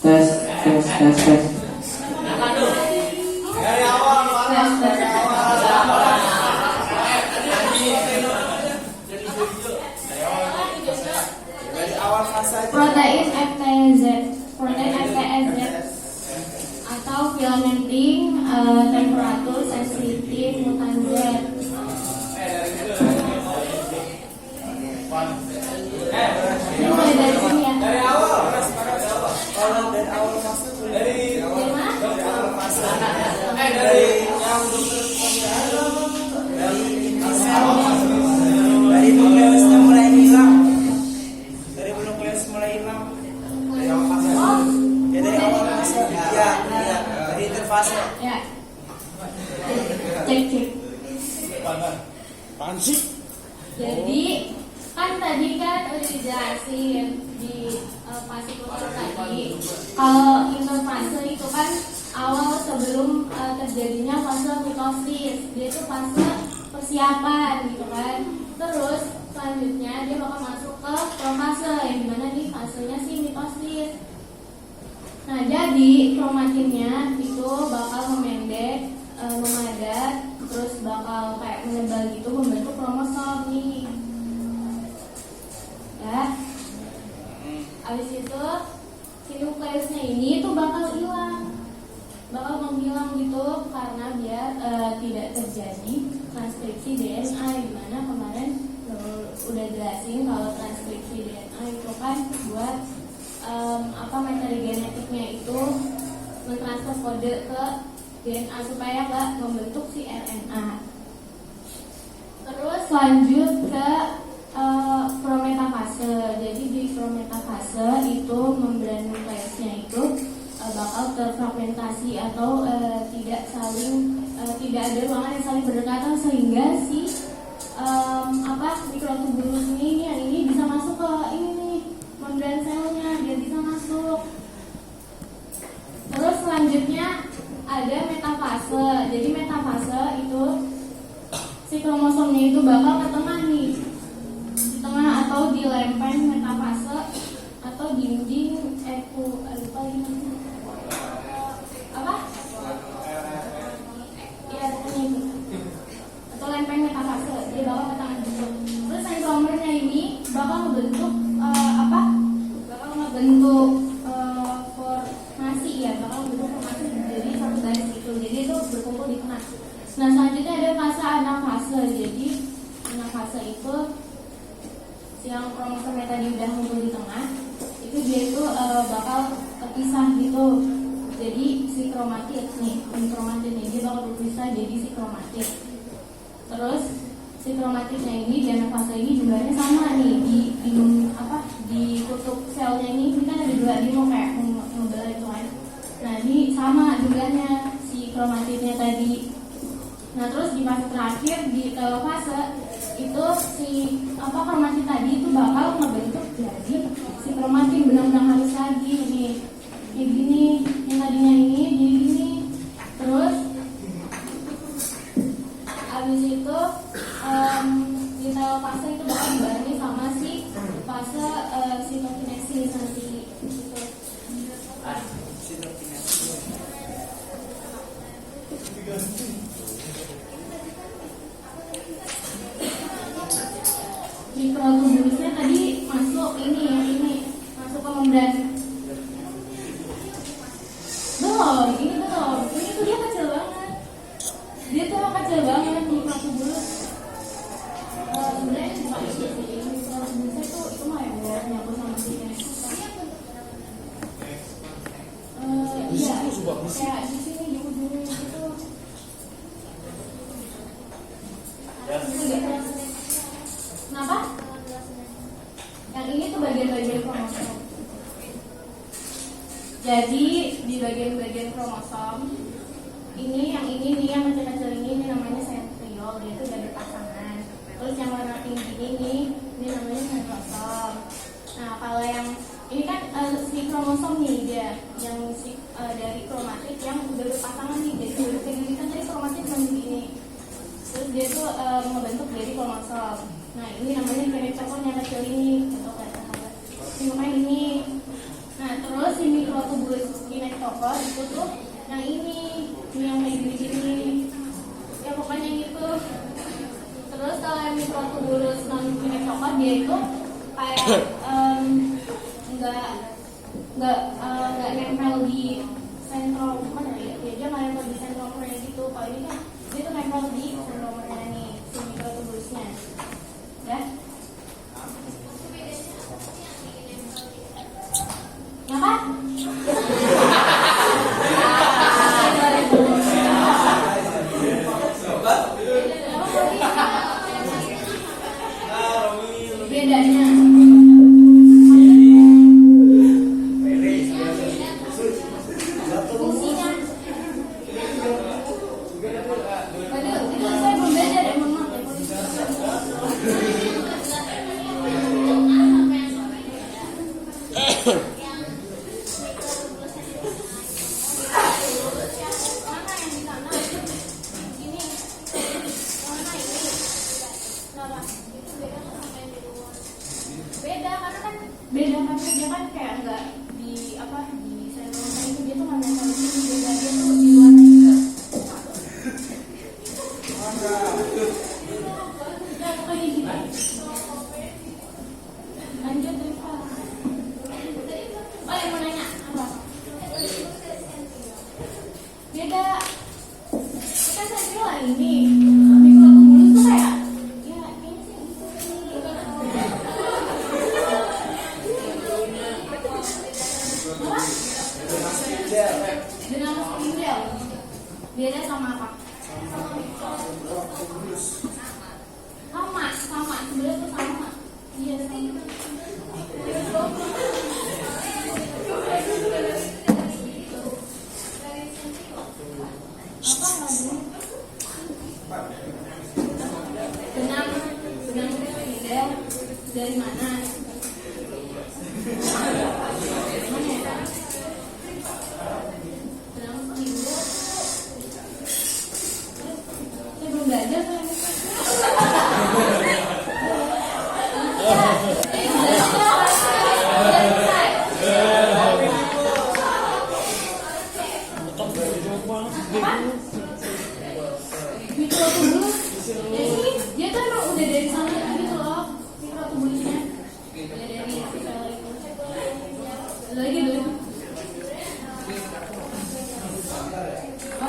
tes. Protein FTZ, atau filamenting temperatur sensitif mutan Z. Ini mulai dari sini ya. Dari awal masuk dari nukleusnya mulai hilang. Dari awal masuk. Dari awal masuk. Ya, dari interfase. Ya. Cek. Apaan sih? Jadi kan tadi kan udah dijelasin di fase tadi, kalau interfase itu kan awal sebelum terjadinya fase mitosis, dia itu fase persiapan gitu kan. Terus selanjutnya dia bakal masuk ke profase yang dimana nih fasenya sih mitosis. Nah jadi kromatinnya itu bakal memendek, memadat, terus bakal kayak menebal gitu membentuk kromosom nih. Ya, abis itu si nukleusnya ini tuh bakal menghilang gitu karena biar tidak terjadi transkripsi DNA, dimana kemarin udah jelasin kalau transkripsi DNA itu kan buat metode genetiknya itu mentransfer kode ke DNA supaya nggak membentuk si RNA. Terus lanjut ke prometafase. Jadi di prometafase itu membran nukleusnya itu bakal terfragmentasi atau tidak ada ruangan yang saling berdekatan sehingga si mikrotubulus ini bisa masuk ke ini nih membran selnya, dia bisa masuk. Terus selanjutnya ada metafase. Jadi metafase itu si kromosomnya itu bakal ke tengah nih, di tengah atau di lempeng metafase atau dinding atau lempeng metafase, dia bakal ke tengah gitu. Terus sentromernya ini bakal membentuk formasi ya, jadi satu garis itu, jadi itu berkumpul di tengah. Nah selanjutnya ada fase anafase. Jadi anafase itu yang kromosomnya tadi udah ngumpul di tengah, itu dia itu bakal terpisah gitu. Jadi si kromatid nih, dia bakal berpisah jadi si kromatid. Terus si kromatidnya ini di anafase ini jumlahnya sama nih di kutub selnya ini kan ada dua dino kayak ngebelah itu kan. Nah ini sama jumlahnya si kromatidnya tadi. Nah terus di fase terakhir di telofase itu si kromatid tadi itu bakal ngebentuk jadi si kromatid benar-benar halus lagi nih, kayak gini, yang tadinya ini jadi gini. Terus abis itu di telofase itu bakal dibarengi sama si fase sitokinesis nanti gitu. Mikrotubulusnya tadi masuk masuk ke membran. Ini tuh dia kecil banget. Dia tuh kecil banget mikrotubulus. Sebenarnya bukan itu sih. Mikrotubulusnya tuh itu mah yang buat nyambung sama si kinesis. Iya. Kayak di sini di ujungnya itu. Jadi di bagian-bagian kromosom ini yang kecil-kecil ini namanya sentriol, dia itu garis pasangan. Terus yang warna pink ini namanya sentrosom. Nah kalau yang ini kan si kromosom nih dia yang dari kromatit yang udah berpasangan nih, jadi udah kayak gini kan tadi kromatit cuma begini. Terus dia tuh membentuk dari kromosom. Nah ini namanya kinetokon yang kecil ini, makanya ini. Nah terus si mikrotubulus kinetokon itu tuh yang ini yang kayak gini-gini. Ya pokoknya gitu. Terus kalau yang mikrotubulus non kinetokon dia itu kayak nggak nempel di sentrum mana ya? Dia nggak nempel di sentromnya gitu. Kalau ini kan dia tuh nempel di sentromnya nih si mikrotubulusnya. Ya? Apa? Bedanya fungsinya itu saya belum belajar ya, mohon maaf ya. Beda kan dia kan kayak nggak di apa di sentrumnya itu dia tuh nggak nempel di sini, beda dia tuh di luar juga. Nah pokoknya gitu. Lanjut Rifa. Oh yang mau nanya apa? Beda. Kita sentrumnya ini. Mikrotubulus tuh kayak ya ini sih dengan spindel beda sama apa? Sama sebenarnya tuh sama. Iya sih. Apa lagi? Benang spindel dari mana? Belajar mikrotubulus dia tuh emang udah dari sana gitu loh mikrotubulusnya udah dari sel itu lagi dulu.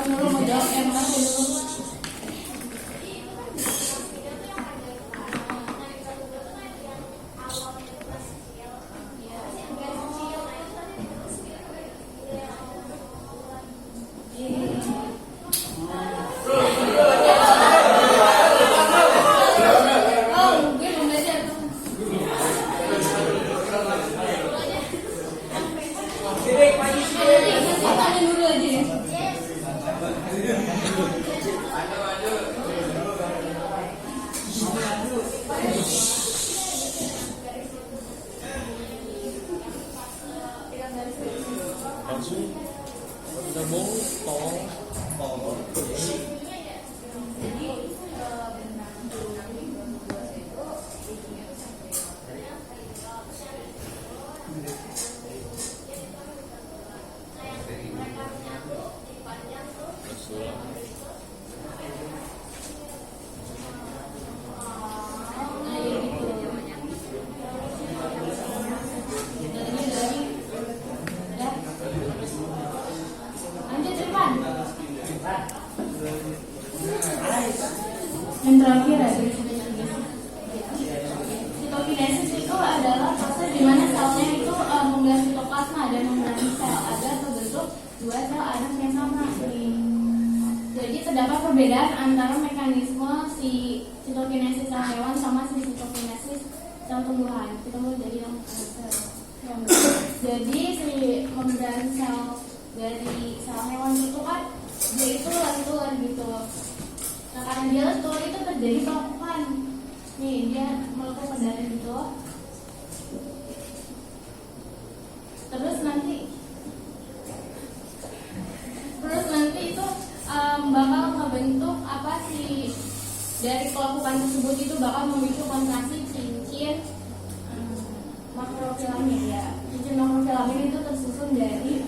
Dulu mau jawab makasih dulu. Yang terakhir ada sitokinesis itu adalah proses di mana selnya itu menggelar sitoplasma dan membentuk sel agar terbentuk dua sel anak yang sama. Jadi terdapat perbedaan antara mekanisme si sitokinesis sel hewan sama si sitokinesis sel tumbuhan. Kita mulai dari yang sel. Jadi si membran sel dari sel hewan itu kan dia itu lentur gitu. Nah karena dia lentur itu terjadi pelekukan. Nih dia melekup ke dalam gitu. Terus nanti itu bakal membentuk apa sih dari pelekukan tersebut itu bakal memicu kontraksi cincin makrofilamen ya. Cincin makrofilamen itu tersusun dari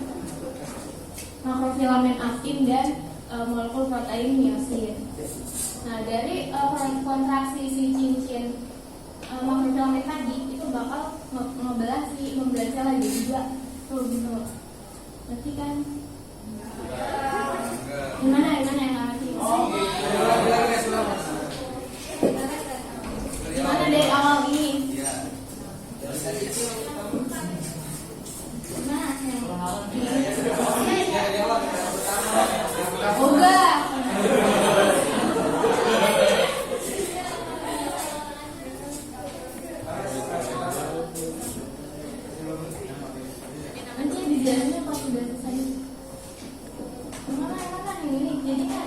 makrofilamen aktin dan molekul protein miosin. Nah dari kontraksi si cincin makrofilamen tadi itu bakal ngebelah si membran sel lagi juga tuh gitu. Ngerti kan? Gimana yang ngerti? Gimana dari awal ini? Oh enggak. Nanti dijelasinnya pas sudah selesai. Gimana yang ini? Jadi kan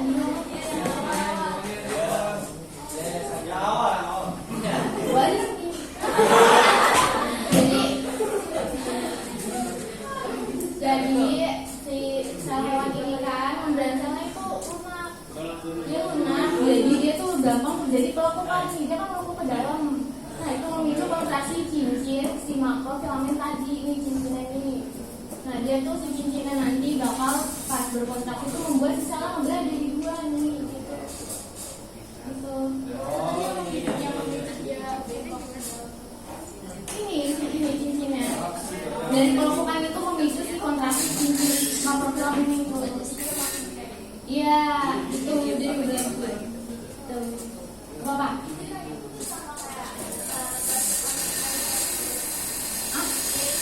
Jadi si sel hewan ini kan membran selnya itu lunak. Dia lunak, jadi dia tuh gampang terjadi pelekukan sih. Dia kan melekup ke dalam. Nah itu memicu kontraksi cincin si makrofilamen tadi ini cincinnya ini. Nah dia tuh si cincinnya nanti bakal pas berkontak itu membuat si selnya ngebelah jadi dua nih gitu. Gitu. Ini cincinnya. Dari pelekukan itu memicu si kontraksi cincin makrofilamen itu. Iya, itu jadi udah tuh. Bapak.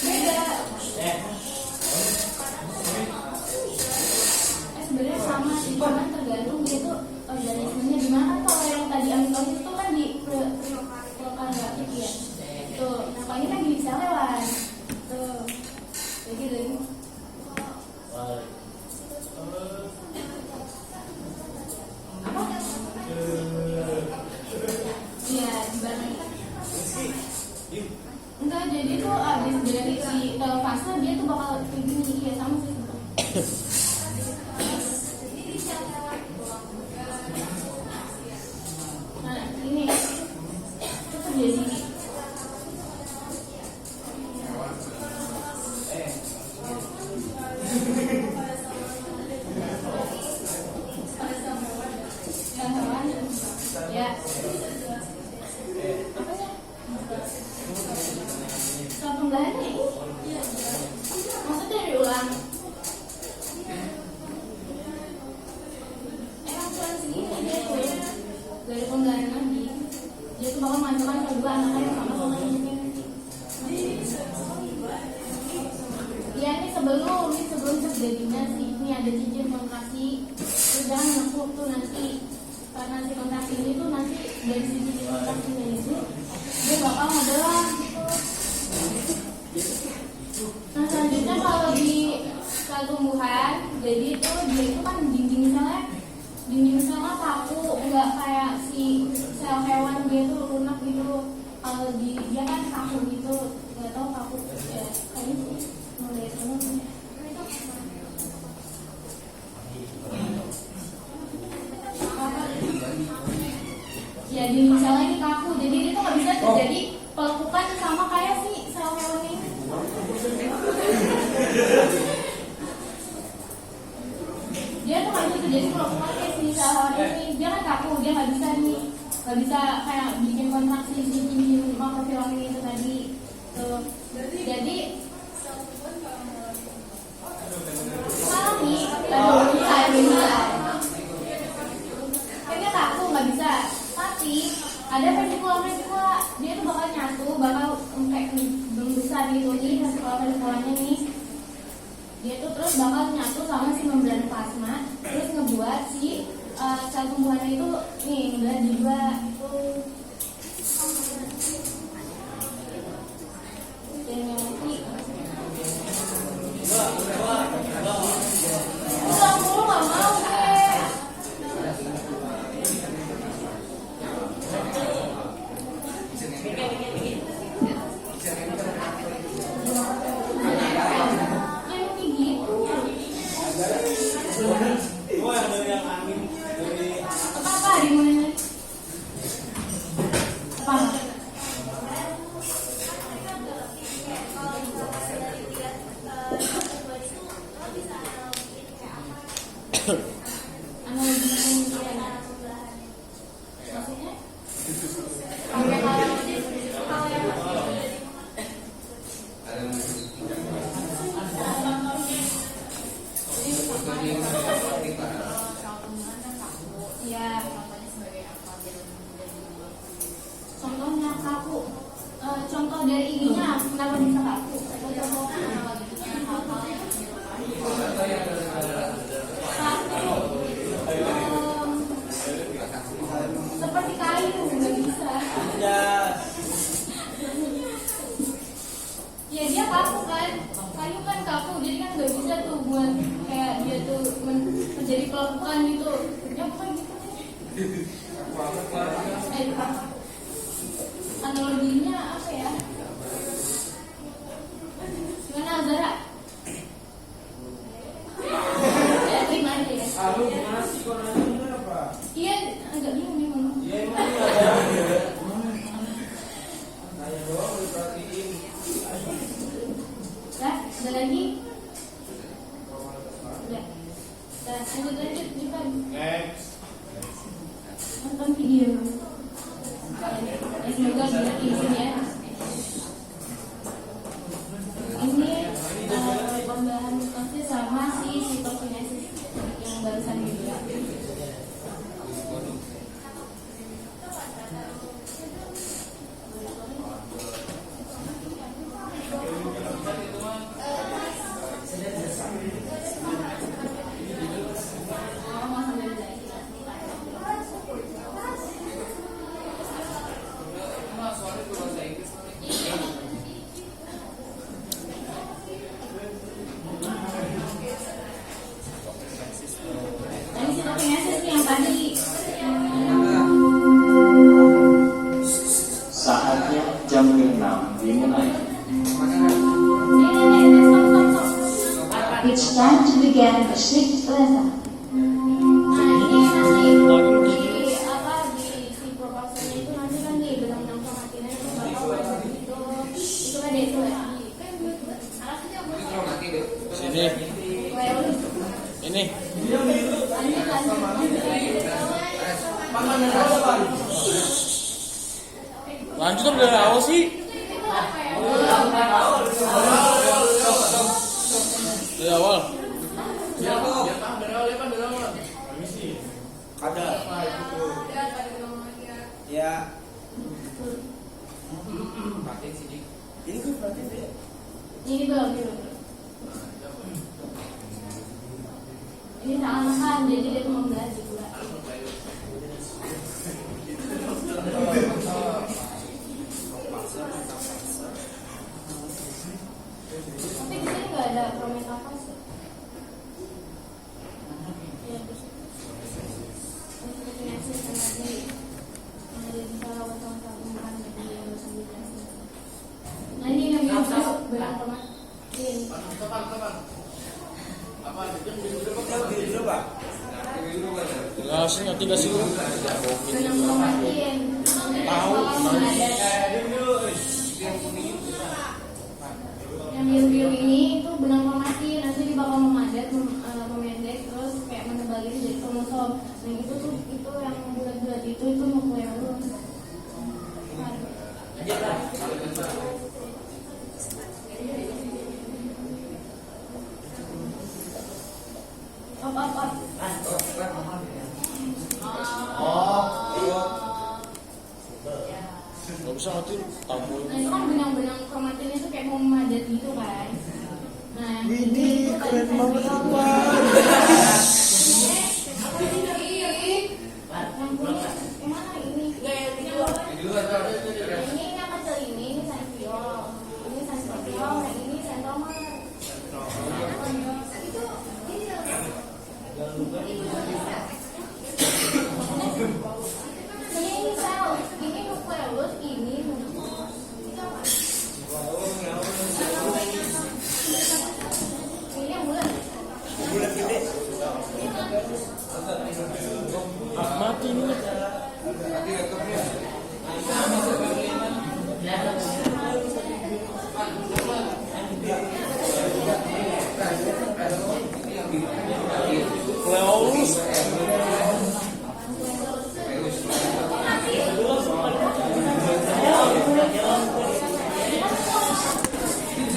Beda. Sebenarnya sama sih, cuman tergantung dia tuh organismenya gimana. Kalau yang tadi amitosis itu kan di lokal grafik ya. Tuh, nah kalau ini kan di sel hewan. Tuh, jadi lagi. Apa? Iya, dibandingkan. Enggak, jadi tuh abis dari si fase dia tuh bakal kayak gini, ya sama sih. Nah, ini itu terjadi. Ya. Apa ya? Soal pembelahannya ini? Maksudnya diulang? Emang cuma segini dia tuh dari pembelahan lagi. Dia tuh bakal macam-macam kedua anaknya sama ini. Ya ini sebelum terjadinya sih ini ada cincin kontraksi. Terus jangan nempuk tuh nanti. Karena si kontraksi ini tuh nanti dari sisi kontraksinya itu dia bakal ngebelah gitu. Nah selanjutnya kalau di sel tumbuhan, jadi itu dia itu kan dinding selnya kaku, nggak kayak si sel hewan dia tuh lunak gitu. Kalau dia kan kaku gitu, nggak tahu kaku ya kayaknya sih melihat banget. Ya di selnya ini kaku, jadi itu nggak bisa terjadi pelekukan sama kayak si sel hewan ini. Dia tuh nggak bisa terjadi pelekukan kayak si sel hewan ini. Dia kan kaku, dia nggak bisa kayak bikin kontraksi si cincin makrofilamen itu tadi. Tuh. Jadi sekarang nih, kayaknya kaku nggak bisa. Tapi ada vesikular dia tuh bakal nyatu, bakal kayak besar gitu nih vesikularnya nih. Dia tuh terus bakal nyatu sama si membran plasma, terus ngebuat si sel tumbuhannya itu nih udah juga itu. Dan yang nanti Apa? Analoginya pembuktian. Maksudnya? Iya, contohnya sebagai apa? Contohnya kaku. Contoh dari ininya kenapa bisa kaku? Atau contoh analoginya hal-hal yang seperti kayu nggak bisa. Ya dia kaku kan, kayu kan kaku, jadi kan nggak bisa tuh buat kayak dia tuh menjadi pelakukan gitu. Ya bukan gitu deh. Analoginya apa ya? Gimana Zara? Ya terima aja ya. Gimana sih kononnya apa? Iya, agak bingung nih ngomong. Iya emang ada. Nanya doang diperhatiin. Dah, ada lagi? Udah. Dah, lanjut Jipan. Next. Nonton video. Semoga dilihat di sini ya. Ini pembahasan konflik sama si sitokinesis yang barusan juga. Saatnya jam 6 dimulai. It's time to begin the sixth lesson. Nah ini nanti di si proposalnya itu nanti kan di benang-benang formatinnya itu bakal masuk itu kan itu ya. Sini. Ini. Lanjut dong dari awal sih. Dari awal. Ada. Ya. Ini kan berarti deh. Ini belum. Ini tangan jadi dia mau belajar pula. Tapi di sini nggak ada prometafase. Ya terus. Untuk finansi sama di bisa wartawan jadi nah ini yang masuk berang formatin. Jelasin nanti gak sih lu? Benang formatin. Tahu. Yang biru-biru ini itu benang formatin, nanti dia bakal memendek, terus kayak menebal itu jadi kromosom. Nah itu tuh itu yang bulat-bulat itu nukleolus. Gak bisa nanti tamu. Nah itu kan benang-benang kromatin itu kayak mau memadat gitu kan. Nah yang ini keren banget apa? Yang punya yang mana ini? Ini yang kecil ini sensiol, ini sensiol, yang ini sentomer. Ini sel, ini nukleolus, ini ini yang bulat. Mati ini.